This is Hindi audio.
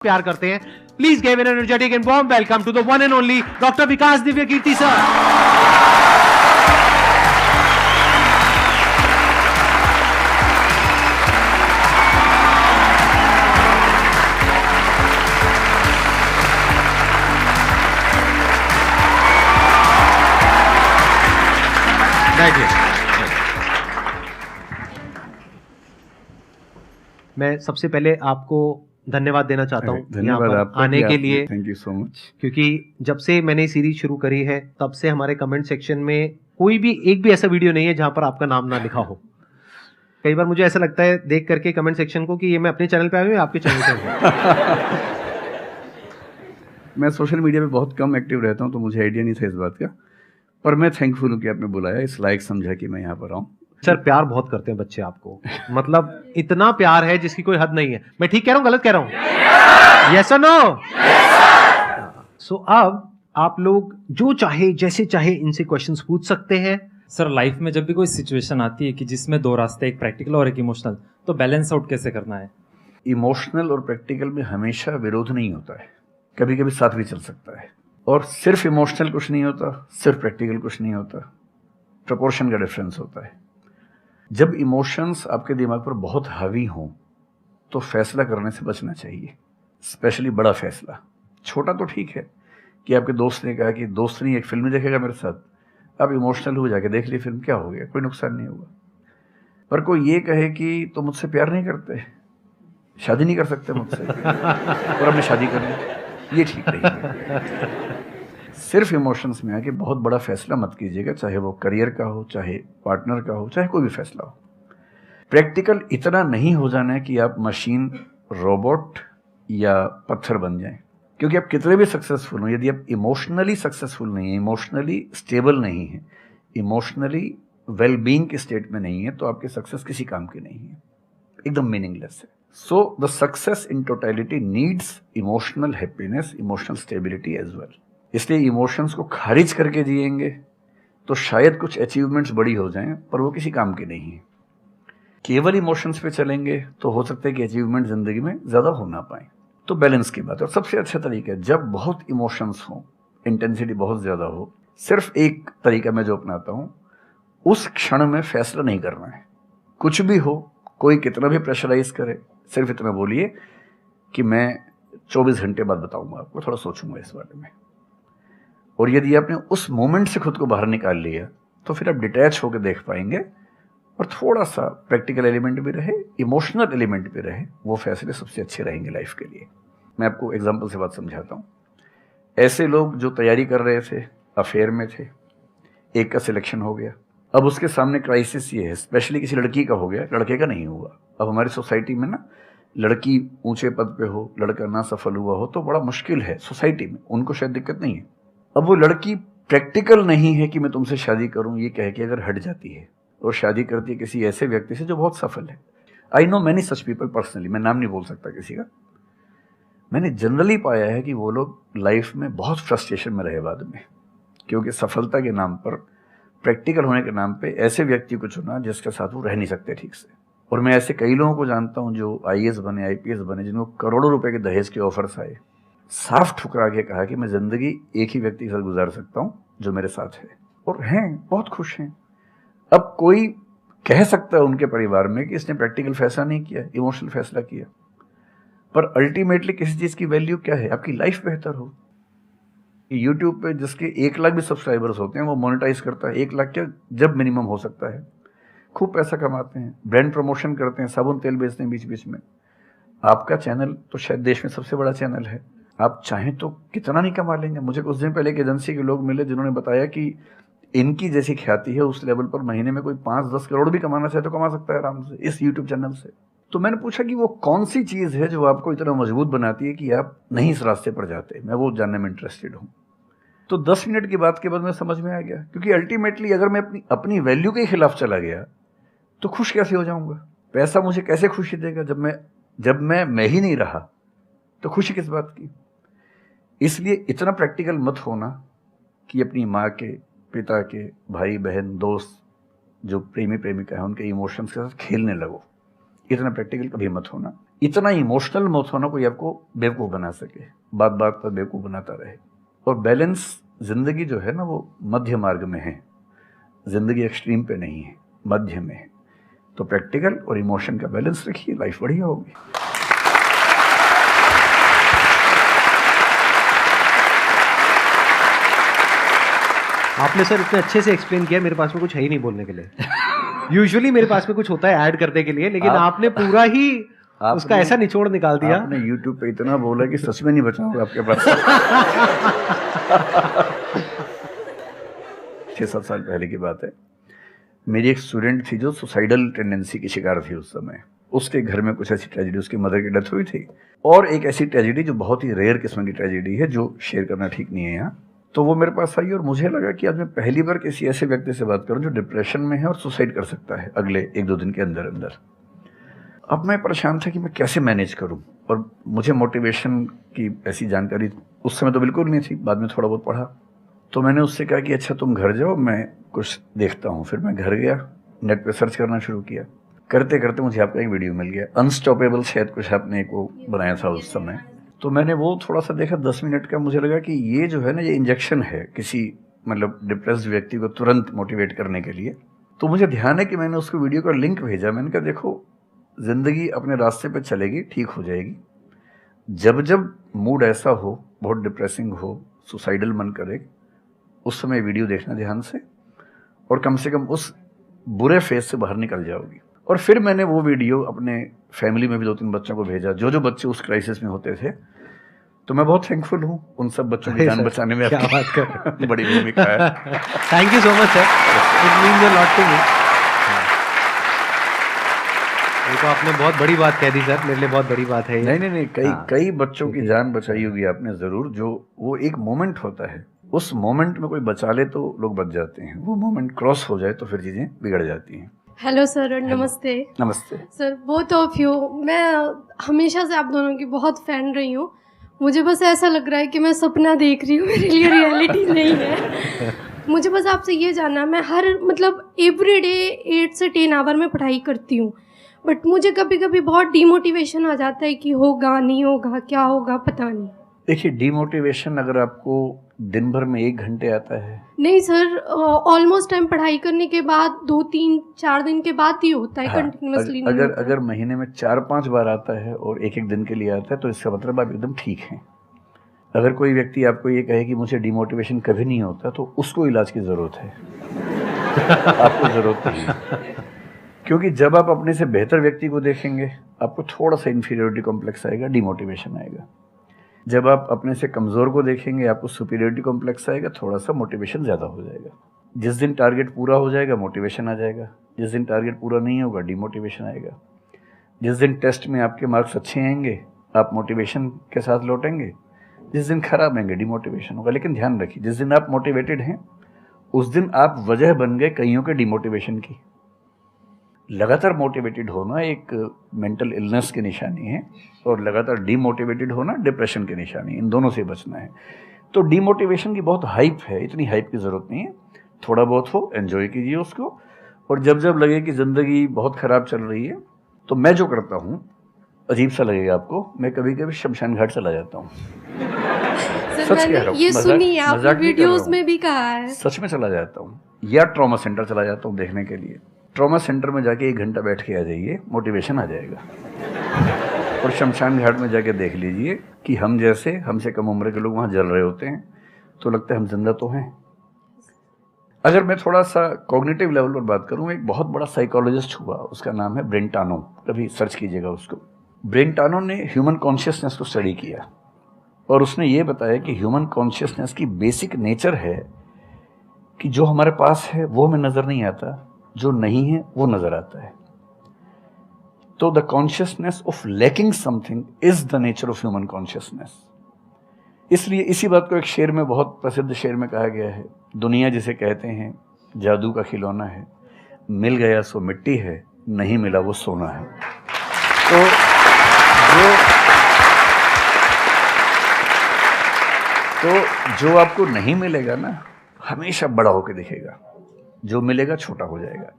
प्यार करते हैं। Please give an energetic and warm welcome to the one and only doctor Vikas Divya Kirti sir. मैं सबसे पहले आपको धन्यवाद देना चाहता हूँ धन्यवाद आपका आने के लिए। Thank you so much. क्योंकि जब से मैंने सीरीज शुरू करी है तब से हमारे कमेंट सेक्शन में कोई भी एक भी ऐसा वीडियो नहीं है जहां पर आपका नाम ना लिखा हो। कई बार मुझे ऐसा लगता है देख करके कमेंट सेक्शन को कि ये मैं अपने चैनल पे आया हूँ या आपके चैनल पे हूँ। मैं सोशल मीडिया पे बहुत कम एक्टिव रहता हूँ तो मुझे आइडिया नहीं था इस बात का, पर मैं थैंकफुल हूँ कि आपने बुलाया, इस लायक समझा कि मैं यहाँ पर आऊँ। सर प्यार बहुत करते हैं बच्चे आपको, मतलब इतना प्यार है जिसकी कोई हद नहीं है। मैं ठीक कह रहा हूँ गलत कह रहा हूँ? यस और नो? सो अब आप लोग जो चाहे जैसे चाहे इनसे क्वेश्चंस पूछ सकते हैं। सर लाइफ में जब भी कोई सिचुएशन आती है कि जिसमें दो रास्ते, एक प्रैक्टिकल और एक इमोशनल, तो बैलेंस आउट कैसे करना है? इमोशनल और प्रैक्टिकल में हमेशा विरोध नहीं होता है, कभी कभी साथ भी चल सकता है। और सिर्फ इमोशनल कुछ नहीं होता, सिर्फ प्रैक्टिकल कुछ नहीं होता, प्रपोर्शन का डिफरेंस होता है। जब इमोशंस आपके दिमाग पर बहुत हावी हों तो फैसला करने से बचना चाहिए, स्पेशली बड़ा फैसला। छोटा तो ठीक है कि आपके दोस्त ने कहा कि दोस्त नहीं एक फिल्म देखेगा मेरे साथ, आप इमोशनल हो जाके देख ली फिल्म, क्या हो गया, कोई नुकसान नहीं होगा। पर कोई ये कहे कि तो मुझसे प्यार नहीं करते, शादी नहीं कर सकते मुझसे और अब मैं शादी कर लूं, ये ठीक नहीं है। सिर्फ इमोशंस में आके बहुत बड़ा फैसला मत कीजिएगा, चाहे वो करियर का हो, चाहे पार्टनर का हो, चाहे कोई भी फैसला हो। प्रैक्टिकल इतना नहीं हो जाना है कि आप मशीन, रोबोट या पत्थर बन जाएं। क्योंकि आप कितने भी सक्सेसफुल हो, यदि आप इमोशनली सक्सेसफुल नहीं है, इमोशनली स्टेबल नहीं है, इमोशनली वेलबींग के स्टेट में नहीं है, तो आपकी सक्सेस किसी काम की नहीं है, एकदम मीनिंगलेस है। So the success in totality needs emotional happiness, emotional stability as well. इसलिए इमोशंस को खारिज करके जिएंगे तो शायद कुछ अचीवमेंट्स बड़ी हो जाएं, पर वो किसी काम की नहीं है। केवल इमोशंस पे चलेंगे तो हो सकता है कि अचीवमेंट जिंदगी में ज्यादा हो ना पाए। तो बैलेंस की बात है। और सबसे अच्छा तरीका है, जब बहुत इमोशंस हो, इंटेंसिटी बहुत ज्यादा हो, सिर्फ एक तरीका मैं जो अपनाता हूं, उस क्षण में फैसला नहीं करना है। कुछ भी हो, कोई कितना भी प्रेशराइज करे, सिर्फ इतना बोलिए कि मैं 24 घंटे बाद बताऊंगा आपको, थोड़ा सोचूंगा इस बारे में। और यदि आपने उस मोमेंट से खुद को बाहर निकाल लिया तो फिर आप डिटैच होकर देख पाएंगे और थोड़ा सा प्रैक्टिकल एलिमेंट भी रहे, इमोशनल एलिमेंट भी रहे, वो फैसले सबसे अच्छे रहेंगे लाइफ के लिए। मैं आपको एग्जांपल से बात समझाता हूँ। ऐसे लोग जो तैयारी कर रहे थे, अफेयर में थे, एक का सिलेक्शन हो गया, अब उसके सामने क्राइसिस ये है, स्पेशली किसी लड़की का हो गया, लड़के का नहीं हुआ। अब हमारी सोसाइटी में ना, लड़की ऊंचे पद पे हो, लड़का ना सफल हुआ हो तो बड़ा मुश्किल है सोसाइटी में, उनको शायद दिक्कत नहीं है। अब वो लड़की प्रैक्टिकल नहीं है कि मैं तुमसे शादी करूं, ये कह के अगर हट जाती है और शादी करती है किसी ऐसे व्यक्ति से जो बहुत सफल है। I know many such people personally, मैं नाम नहीं बोल सकता किसी का। मैंने जनरली पाया है कि वो लोग लाइफ में बहुत फ्रस्ट्रेशन में रहे बाद में, क्योंकि सफलता के नाम पर, प्रैक्टिकल होने के नाम पे ऐसे व्यक्ति को चुना जिसके साथ वो रह नहीं सकते ठीक से। और मैं ऐसे कई लोगों को जानता हूं जो आईएएस बने, आईपीएस बने, जिनको करोड़ों रुपए के दहेज के ऑफर्स आए, साफ ठुकरा के कहा कि मैं जिंदगी एक ही व्यक्ति के साथ गुजार सकता हूं जो मेरे साथ है, और हैं, बहुत खुश हैं। अब कोई कह सकता है उनके परिवार में कि इसने प्रैक्टिकल फैसला नहीं किया, इमोशनल फैसला किया, पर अल्टीमेटली किसी चीज की वैल्यू क्या है? आपकी लाइफ बेहतर हो। यूट्यूब पे जिसके 1 लाख भी सब्सक्राइबर्स होते हैं वो मोनेटाइज करता है, 1 लाख क्या जब मिनिमम हो सकता है, खूब पैसा कमाते हैं, ब्रांड प्रमोशन करते हैं, साबुन तेल बेचते हैं बीच बीच में। आपका चैनल तो शायद देश में सबसे बड़ा चैनल है, आप चाहें तो कितना नहीं कमा लेंगे। मुझे कुछ दिन पहले एक एजेंसी के लोग मिले जिन्होंने बताया कि इनकी जैसी ख्याति है उस लेवल पर महीने में कोई 5-10 करोड़ भी कमाना चाहे तो कमा सकता है आराम से इस यूट्यूब चैनल से। तो मैंने पूछा कि वो कौन सी चीज है जो आपको इतना मजबूत बनाती है कि आप नहीं इस रास्ते पर जाते? मैं वो जानने में इंटरेस्टेड हूँ। तो 10 मिनट की बात के बाद मैं समझ में आ गया, क्योंकि अल्टीमेटली अगर मैं अपनी वैल्यू के खिलाफ चला गया तो खुश कैसे हो जाऊंगा? पैसा मुझे कैसे खुशी देगा जब मैं ही नहीं रहा, तो खुशी किस बात की? इसलिए इतना प्रैक्टिकल मत होना कि अपनी माँ के, पिता के, भाई बहन, दोस्त, जो प्रेमी प्रेमिका है, उनके इमोशंस के साथ खेलने लगो। इतना प्रैक्टिकल कभी मत होना। इतना इमोशनल मत होना कोई आपको बेवकूफ़ बना सके, बात बात पर बेवकूफ़ बनाता रहे। और बैलेंस जिंदगी जो है ना वो मध्य मार्ग में है, जिंदगी एक्सट्रीम पे नहीं है, मध्य में है। तो प्रैक्टिकल और इमोशन का बैलेंस रखिए, लाइफ बढ़िया होगी। आपने सर इतने अच्छे से एक्सप्लेन किया, मेरे पास में कुछ है ही नहीं बोलने के लिए। यूजुअली मेरे पास में कुछ होता है ऐड करने के लिए, लेकिन आपने पूरा ही उसका ऐसा निचोड़ निकाल दिया। आपने YouTube पे इतना बोला कि सच में नहीं बचा होगा आपके पास। 6-7 साल पहले की बात है, मेरी एक स्टूडेंट थी जो सुसाइडल टेंडेंसी की शिकार थी उस समय। उसके घर में कुछ ऐसी ट्रेजेडी, उसकी मदर की डेथ हुई थी, और एक ऐसी ट्रेजेडी जो बहुत ही रेयर किस्म की ट्रेजेडी है, जो शेयर करना ठीक नहीं है यहाँ। तो वो मेरे पास आई और मुझे लगा कि आज मैं पहली बार किसी ऐसे व्यक्ति से बात करूं जो डिप्रेशन में है और सुसाइड कर सकता है अगले 1-2 दिन के अंदर अंदर। अब मैं परेशान था कि मैं कैसे मैनेज करूं, और मुझे मोटिवेशन की ऐसी जानकारी उस समय तो बिल्कुल नहीं थी, बाद में थोड़ा बहुत पढ़ा। तो मैंने उससे कहा कि अच्छा तुम घर जाओ, मैं कुछ देखता हूँ। फिर मैं घर गया, नेट पे सर्च करना शुरू किया। करते करते मुझे आपका एक वीडियो मिल गया, अनस्टॉपेबल, शायद कुछ आपने एक वो बनाया था उस समय। तो मैंने वो थोड़ा सा देखा, 10 मिनट का। मुझे लगा कि ये जो है ना, ये इंजेक्शन है किसी मतलब डिप्रेस्ड व्यक्ति को तुरंत मोटिवेट करने के लिए। तो मुझे ध्यान है कि मैंने उसको वीडियो का लिंक भेजा। मैंने कहा देखो, जिंदगी अपने रास्ते पे चलेगी, ठीक हो जाएगी। जब जब मूड ऐसा हो, बहुत डिप्रेसिंग हो, सुसाइडल मन करे, उस समय वीडियो देखना ध्यान से, और कम से कम उस बुरे फेज से बाहर निकल जाओगी। और फिर मैंने वो वीडियो अपने फैमिली में भी 2-3 बच्चों को भेजा, जो बच्चे उस क्राइसिस में होते थे। तो मैं बहुत थैंकफुल हूँ उन सब बच्चों की जान बचाने में, क्या बात कर बड़ी भूमिका है। Thank you so much sir, it means a lot to me. ये तो आपने बहुत बड़ी बात कह दी सर, मेरे लिए बहुत बड़ी बात है ये। नहीं, कई बच्चों की जान बचाई होगी आपने जरूर। जो वो एक मोमेंट होता है, उस मोमेंट में कोई बचा ले तो लोग बच जाते हैं, वो मोमेंट क्रॉस हो जाए तो फिर चीजें बिगड़ जाती हैं। हेलो सर, नमस्ते। नमस्ते सर, बोथ ऑफ यू, मैं हमेशा से आप दोनों की बहुत फ़ैन रही हूँ। मुझे बस ऐसा लग रहा है कि मैं सपना देख रही हूँ, मेरे लिए रियलिटी नहीं है। मुझे बस आपसे ये जानना, मैं हर मतलब एवरी डे 8 से 10 आवर में पढ़ाई करती हूँ, बट मुझे कभी कभी बहुत डिमोटिवेशन आ जाता है कि होगा नहीं होगा, क्या होगा पता नहीं। देखिए, डिमोटिवेशन अगर आपको दिन भर में 1 घंटे आता है। नहीं सर, ऑलमोस्ट टाइम पढ़ाई करने के बाद 2-3-4 दिन के बाद ही होता है, कंटिन्यूअसली नहीं होता। अगर महीने में 4-5 बार आता है और 1-1 दिन के लिए आता है, तो इसका मतलब आप एकदम ठीक हैं। अगर कोई व्यक्ति आपको ये कहे कि मुझे डिमोटिवेशन कभी नहीं होता, तो उसको इलाज की ज़रूरत है। आपको ज़रूरत नहीं है, क्योंकि जब आप अपने से बेहतर व्यक्ति को देखेंगे, आपको थोड़ा सा इन्फीरियरिटी कॉम्प्लेक्स आएगा, डिमोटिवेशन आएगा। जब आप अपने से कमज़ोर को देखेंगे, आपको सुपीरियरिटी कॉम्प्लेक्स आएगा, थोड़ा सा मोटिवेशन ज़्यादा हो जाएगा। जिस दिन टारगेट पूरा हो जाएगा, मोटिवेशन आ जाएगा। जिस दिन टारगेट पूरा नहीं होगा, डिमोटिवेशन आएगा। जिस दिन टेस्ट में आपके मार्क्स अच्छे आएंगे, आप मोटिवेशन के साथ लौटेंगे। जिस दिन खराब आएंगे, डिमोटिवेशन होगा। लेकिन ध्यान रखिए, जिस दिन आप मोटिवेटेड हैं, उस दिन आप वजह बन गए कईयों के डिमोटिवेशन की। लगातार मोटिवेटेड होना एक मेंटल इलनेस की निशानी है, और लगातार डीमोटिवेटेड होना डिप्रेशन की निशानी है। इन दोनों से बचना है। तो डीमोटिवेशन की बहुत हाइप है, इतनी हाइप की ज़रूरत नहीं है। थोड़ा बहुत हो, एंजॉय कीजिए उसको। और जब जब लगे कि ज़िंदगी बहुत ख़राब चल रही है, तो मैं जो करता हूँ, अजीब सा लगेगा आपको, मैं कभी कभी शमशान घाट चला जाता हूँ। सच कह रहा हूँ, ये सुनी है आपने, वीडियोस में भी कहा है। सच में चला जाता हूँ, या ट्रॉमा सेंटर चला जाता हूँ देखने के लिए। ट्रॉमा सेंटर में जाके 1 घंटा बैठ के आ जाइए, मोटिवेशन आ जाएगा। और शमशान घाट में जाके देख लीजिए कि हम जैसे हमसे कम उम्र के लोग वहाँ जल रहे होते हैं, तो लगता है हम जिंदा तो हैं। अगर मैं थोड़ा सा कॉग्निटिव लेवल पर बात करूँ, एक बहुत बड़ा साइकोलॉजिस्ट हुआ, उसका नाम है ब्रेंटानो, कभी सर्च कीजिएगा उसको। ब्रेंटानो ने ह्यूमन कॉन्शियसनेस को स्टडी किया, और उसने ये बताया कि ह्यूमन कॉन्शियसनेस की बेसिक नेचर है कि जो हमारे पास है वो हमें नज़र नहीं आता, जो नहीं है वो नज़र आता है। तो the consciousness of lacking something is the nature of human consciousness. इसलिए इसी बात को एक शेर में, बहुत प्रसिद्ध शेर में कहा गया है, दुनिया जिसे कहते हैं जादू का खिलौना है, मिल गया सो मिट्टी है, नहीं मिला वो सोना है। तो जो आपको नहीं मिलेगा ना, हमेशा बड़ा होकर दिखेगा। जो मिलेगा छोटा हो जाएगा।